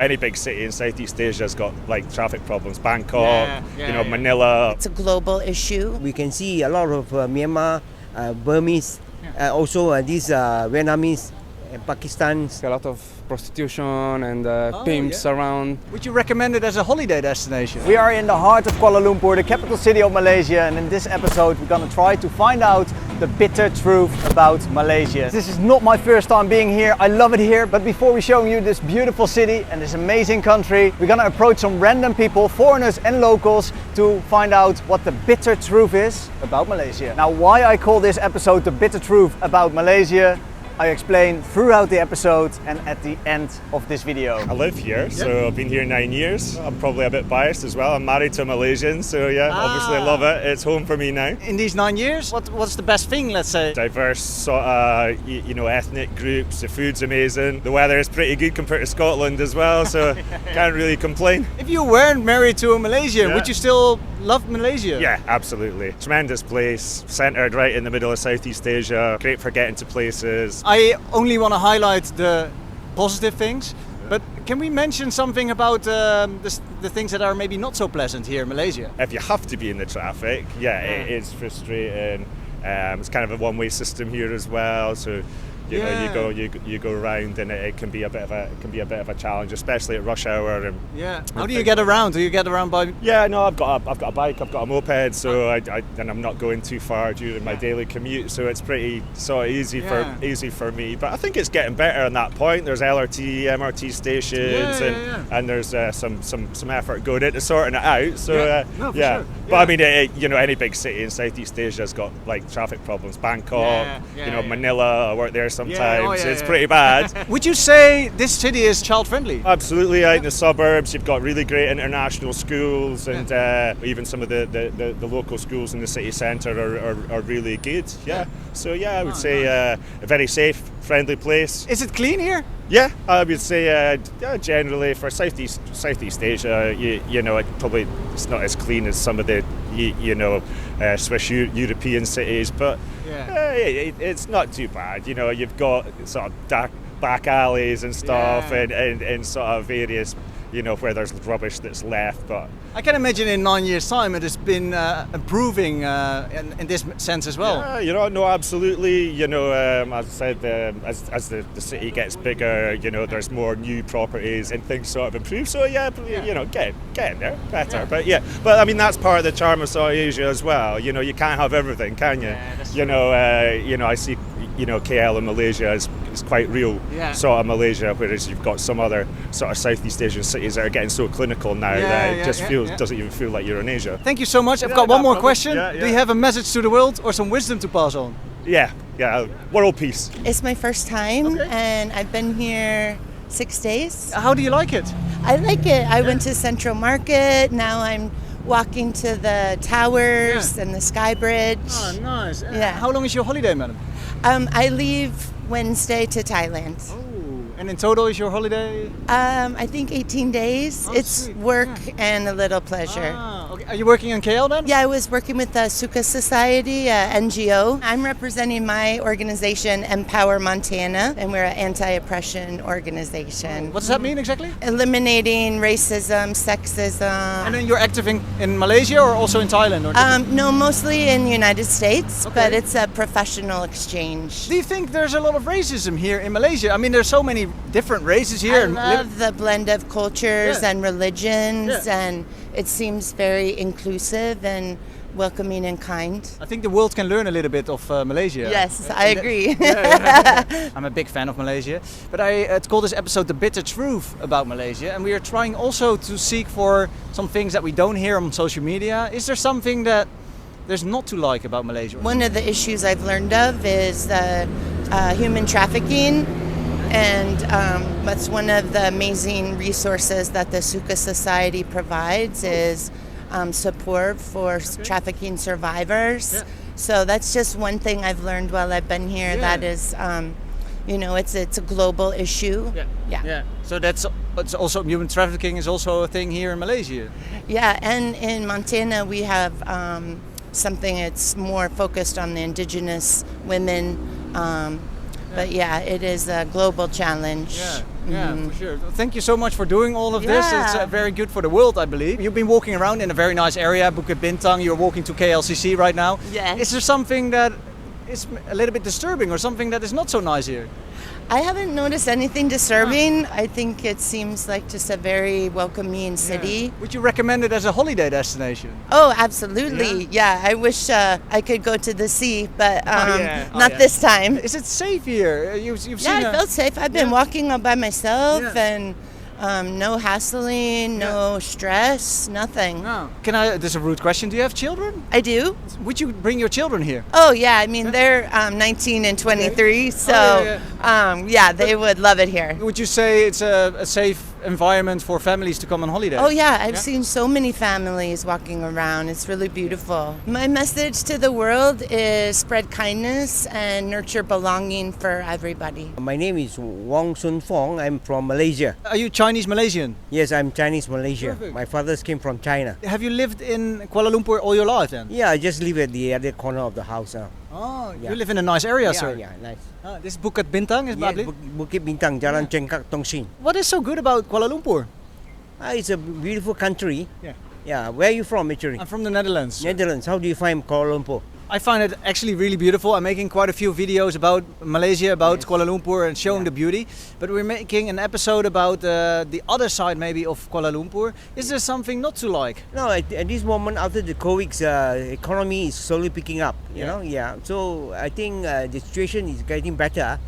Any big city in Southeast Asia has got like traffic problems. Bangkok, Manila. It's a global issue. We can see a lot of Myanmar, Burmese, also these Vietnamese, Pakistans. A lot of prostitution and pimps around. Would you recommend it as a holiday destination? We are in the heart of Kuala Lumpur, the capital city of Malaysia, and in this episode we're gonna try to find out the bitter truth about Malaysia. This is not my first time being here, I love it here, but before we show you this beautiful city and this amazing country, we're gonna approach some random people, foreigners and locals, to find out what the bitter truth is about Malaysia. Now, why I call this episode the bitter truth about Malaysia, I explain throughout the episode and at the end of this video. I live here, so I've been here 9 years. I'm probably a bit biased as well. I'm married to a Malaysian, so obviously I love it. It's home for me now. In these 9 years, what's the best thing, let's say? Diverse sort of, ethnic groups. The food's amazing. The weather is pretty good compared to Scotland as well, so can't really complain. If you weren't married to a Malaysian, would you still love Malaysia? Yeah, absolutely. Tremendous place, centred right in the middle of Southeast Asia. Great for getting to places. I only want to highlight the positive things, but can we mention something about the things that are maybe not so pleasant here in Malaysia? If you have to be in the traffic, it is frustrating. It's kind of a one-way system here as well, so you go around, and it can be a bit of a challenge, especially at rush hour. And how do you get around? Do you get around by? I've got a bike, I've got a moped, so I'm not going too far during my daily commute, so it's pretty sort of easy for me. But I think it's getting better on that point. There's LRT, MRT stations, and there's some effort going into sorting it out. So sure. But I mean, any big city in Southeast Asia has got like traffic problems. Bangkok, Manila. I work there sometimes. It's pretty bad. Would you say this city is child-friendly? Absolutely. Out in the suburbs, you've got really great international schools, and even some of the local schools in the city centre are really good. So I would say a very safe, friendly place. Is it clean here? Yeah, I would say generally for Southeast Asia, it's not as clean as some of the Swiss European cities, but it's not too bad. You've got sort of back alleys and stuff, and sort of various where there's rubbish that's left. But I can imagine in 9 years' time it has been improving in this sense as well. Absolutely. As I said, as the city gets bigger, there's more new properties and things sort of improve. So getting there better. But I mean, that's part of the charm of South Asia as well. You can't have everything, can you? I see. KL in Malaysia is quite real sort of Malaysia, whereas you've got some other sort of Southeast Asian cities that are getting so clinical now that it just doesn't even feel like you're in Asia. Thank you so much. I've got one more question. Do you have a message to the world or some wisdom to pass on? World peace. It's my first time, and I've been here 6 days. How do you like it? I like it. I went to Central Market. Now I'm walking to the towers and the Sky Bridge. Oh, nice. Yeah. How long is your holiday, madam? I leave Wednesday to Thailand. And in total is your holiday? I think 18 days. It's sweet. work and a little pleasure. Okay. Are you working in KL then? Yeah, I was working with the Sukha Society, NGO. I'm representing my organization, Empower Montana, and we're an anti-oppression organization. What does that mean exactly? Eliminating racism, sexism. And then you're active in Malaysia or also in Thailand? Or No, mostly in the United States, but it's a professional exchange. Do you think there's a lot of racism here in Malaysia? I mean, there's so many different races here. I love the blend of cultures and religions, and it seems very inclusive and welcoming and kind. I think the world can learn a little bit of Malaysia. Yes, I agree. I'm a big fan of Malaysia, but I call this episode The Bitter Truth about Malaysia, and we are trying also to seek for some things that we don't hear on social media. Is there something that there's not to like about Malaysia? One of the issues I've learned of is human trafficking. And that's one of the amazing resources that the Sukha Society provides is support for trafficking survivors. So that's just one thing I've learned while I've been here. That is, it's a global issue. So it's also human trafficking is also a thing here in Malaysia. Yeah, and in Montana we have something that's more focused on the indigenous women. But it is a global challenge. Yeah, for sure. Thank you so much for doing all of this. It's very good for the world, I believe. You've been walking around in a very nice area, Bukit Bintang. You're walking to KLCC right now. Yes. Is there something that is a little bit disturbing or something that is not so nice here? I haven't noticed anything disturbing. I think it seems like just a very welcoming city. Would you recommend it as a holiday destination? Oh, absolutely. Yeah, I wish I could go to the sea, but not this time. Is it safe here? You've seen I felt safe. I've been walking all by myself and no hassling, no stress, nothing. No. This is a rude question. Do you have children? I do. Would you bring your children here? Oh, yeah. I mean, they're 19 and 23, so they would love it here. Would you say it's a safe environment for families to come on holiday? Oh, yeah. I've seen so many families walking around. It's really beautiful. My message to the world is spread kindness and nurture belonging for everybody. My name is Wong Sun Fong. I'm from Malaysia. Are you Chinese Malaysian? Yes, I'm Chinese Malaysia. Perfect. My father came from China. Have you lived in Kuala Lumpur all your life then? Yeah, I just live at the other corner of the house now. Oh, you live in a nice area, sir. Yeah, nice. This is Bukit Bintang, is Yeah, probably. Bukit Bintang, Jalan Cengkak, Tong Sin. What is so good about Kuala Lumpur? It's a beautiful country. Yeah. Yeah, where are you from actually? I'm from the Netherlands. Netherlands. How do you find Kuala Lumpur? I find it actually really beautiful. I'm making quite a few videos about Malaysia, about Kuala Lumpur and showing the beauty. But we're making an episode about the other side maybe of Kuala Lumpur. Is there something not to like? No, at this moment after the COVID, economy is slowly picking up. You know, So I think the situation is getting better.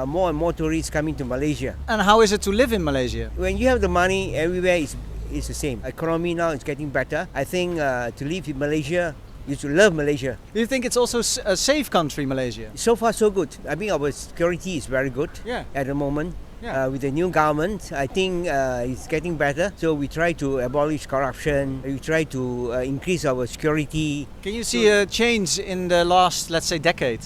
More and more tourists coming to Malaysia. And how is it to live in Malaysia? When you have the money, everywhere is the same. Economy now is getting better. I think to live in Malaysia, you should love Malaysia. Do you think it's also a safe country, Malaysia? So far, so good. I think our security is very good at the moment. With the new government, I think it's getting better. So we try to abolish corruption. We try to increase our security. Can you see a change in the last, let's say, decade?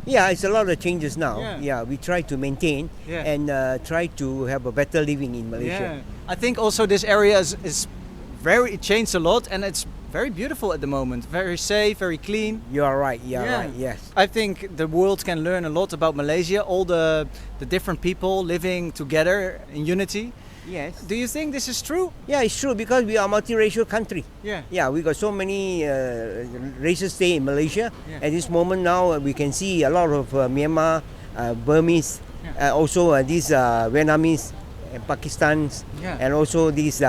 Yeah, it's a lot of changes now. Yeah, we try to maintain and try to have a better living in Malaysia. I think also this area is very, it changed a lot and it's very beautiful at the moment. Very safe, very clean. You are right. Right. Yes. I think the world can learn a lot about Malaysia. All the different people living together in unity. Yes. Do you think this is true? Yeah, it's true because we are a multiracial country. Yeah, we got so many races stay in Malaysia. At this moment now, we can see a lot of Myanmar, Burmese, also these Vietnamese, and Pakistans, and also these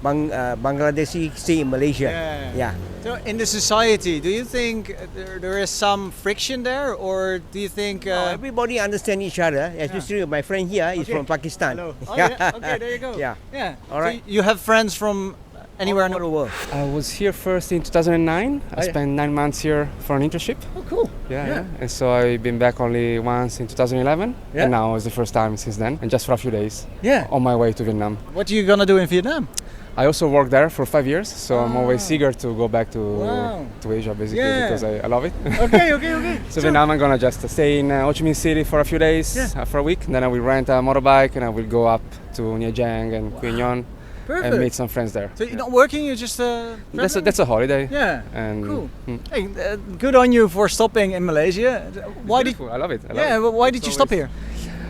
Bangladeshi stay in Malaysia. So in the society, do you think there is some friction there, or do you think everybody understand each other? Especially my friend here is from Pakistan. Hello. Oh, okay, there you go. Yeah. All right. So you have friends from anywhere in the world? I was here first in 2009. I spent 9 months here for an internship. Oh, cool. Yeah. And so I've been back only once in 2011. And now is the first time since then, and just for a few days. On my way to Vietnam. What are you gonna do in Vietnam? I also worked there for 5 years, so I'm always eager to go back to Asia, basically, because I love it. Okay. So Vietnam, I'm gonna just stay in Ho Chi Minh City for a few days, for a week. Then I will rent a motorbike and I will go up to Nha Trang and Quy Nhon and meet some friends there. So you're not working, you're just that's a holiday. And cool. Hey, good on you for stopping in Malaysia. I love it. Why did you stop here?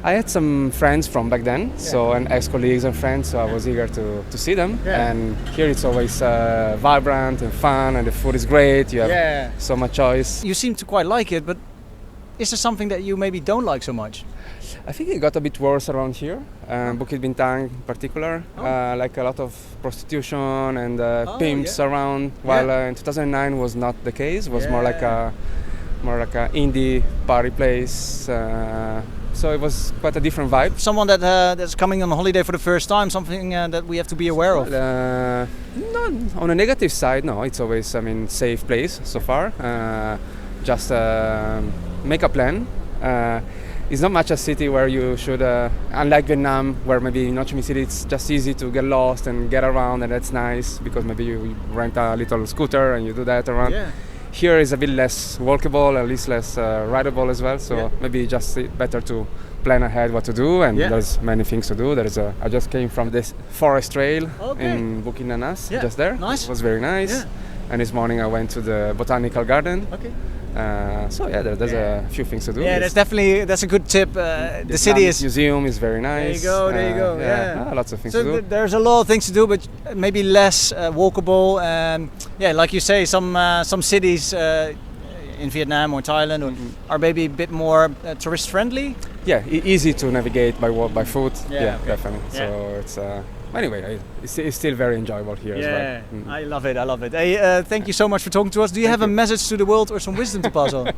I had some friends from back then, and ex-colleagues and friends, so I was eager to see them. And here it's always vibrant and fun, and the food is great. You have so much choice. You seem to quite like it, but is there something that you maybe don't like so much? I think it got a bit worse around here, Bukit Bintang in particular, like a lot of prostitution and pimps around, while in 2009 was not the case. It was more like a indie party place. So it was quite a different vibe. Someone that's coming on holiday for the first time, something that we have to be aware of? Not on a negative side, no. It's always, safe place so far. Just make a plan. It's not much a city where you should, unlike Vietnam, where maybe in Ho Chi Minh City it's just easy to get lost and get around, and that's nice because maybe you rent a little scooter and you do that around. Here is a bit less walkable, at least less rideable as well. So maybe just better to plan ahead what to do, and there's many things to do. I just came from this forest trail in Bukit Nanas, just there. Nice. It was very nice. And this morning I went to the botanical garden. So yeah, there's a few things to do. Yeah, that's a good tip. The city is museum is very nice. There you go. Yeah. Lots of things to do. There's a lot of things to do, but maybe less walkable. Yeah, like you say, some cities in Vietnam or Thailand are maybe a bit more tourist friendly. Yeah, easy to navigate by foot. Yeah, okay. Definitely. Yeah. So it's anyway, it's still very enjoyable here as well. I love it. Hey, thank you so much for talking to us. Do you have a message to the world or some wisdom to pass on?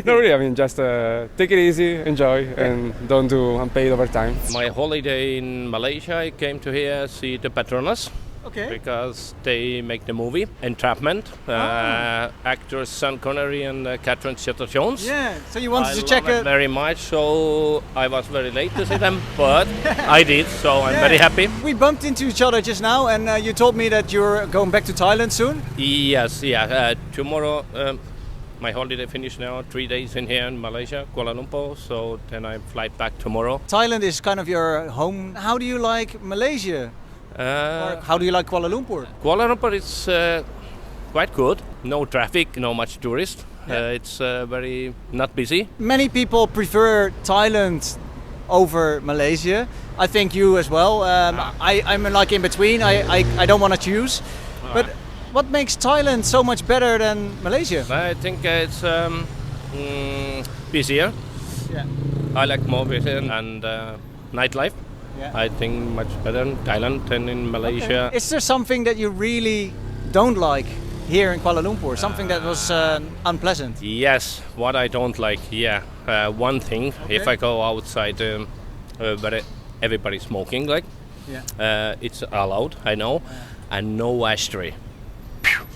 No, really. I mean, just take it easy, enjoy, and don't do unpaid overtime. My holiday in Malaysia, I came to here see the Patronus. Okay. Because they make the movie Entrapment. Actors Sean Connery and Catherine Zeta-Jones. Yeah. So you wanted to check it very much. So I was very late to see them, but I did. So I'm very happy. We bumped into each other just now, and you told me that you're going back to Thailand soon. Yes. Yeah. Tomorrow. My holiday finished now, 3 days in here in Malaysia, Kuala Lumpur, so then I fly back tomorrow. Thailand is kind of your home. How do you like Malaysia? How do you like Kuala Lumpur? Kuala Lumpur is quite good. No traffic, no much tourists. It's very not busy. Many people prefer Thailand over Malaysia. I think you as well. I'm like in between. I don't want to choose. But what makes Thailand so much better than Malaysia? I think it's busier. Yeah. I like more busier and nightlife. Yeah. I think much better in Thailand than in Malaysia. Okay. Is there something that you really don't like here in Kuala Lumpur? Something that was unpleasant? Yes, what I don't like, one thing, if I go outside where everybody's smoking, it's allowed, I know, and no ashtray.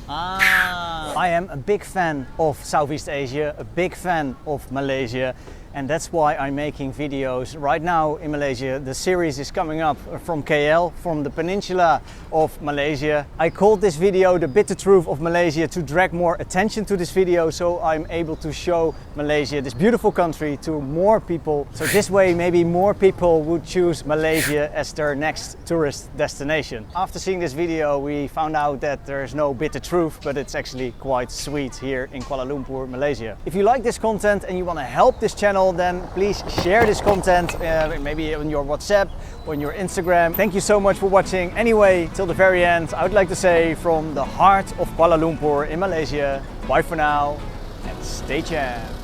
I am a big fan of Southeast Asia, a big fan of Malaysia, and that's why I'm making videos right now in Malaysia. The series is coming up from KL, from the peninsula of Malaysia. I called this video The Bitter Truth of Malaysia to drag more attention to this video, so I'm able to show Malaysia, this beautiful country, to more people. So this way maybe more people would choose Malaysia as their next tourist destination. After seeing this video we found out that there's no bitter truth, but it's actually quite sweet here in Kuala Lumpur, Malaysia. If you like this content and you want to help this channel, then please share this content maybe on your WhatsApp or on your Instagram. Thank you so much for watching. Anyway, till the very end, I would like to say from the heart of Kuala Lumpur in Malaysia, bye for now and stay tuned.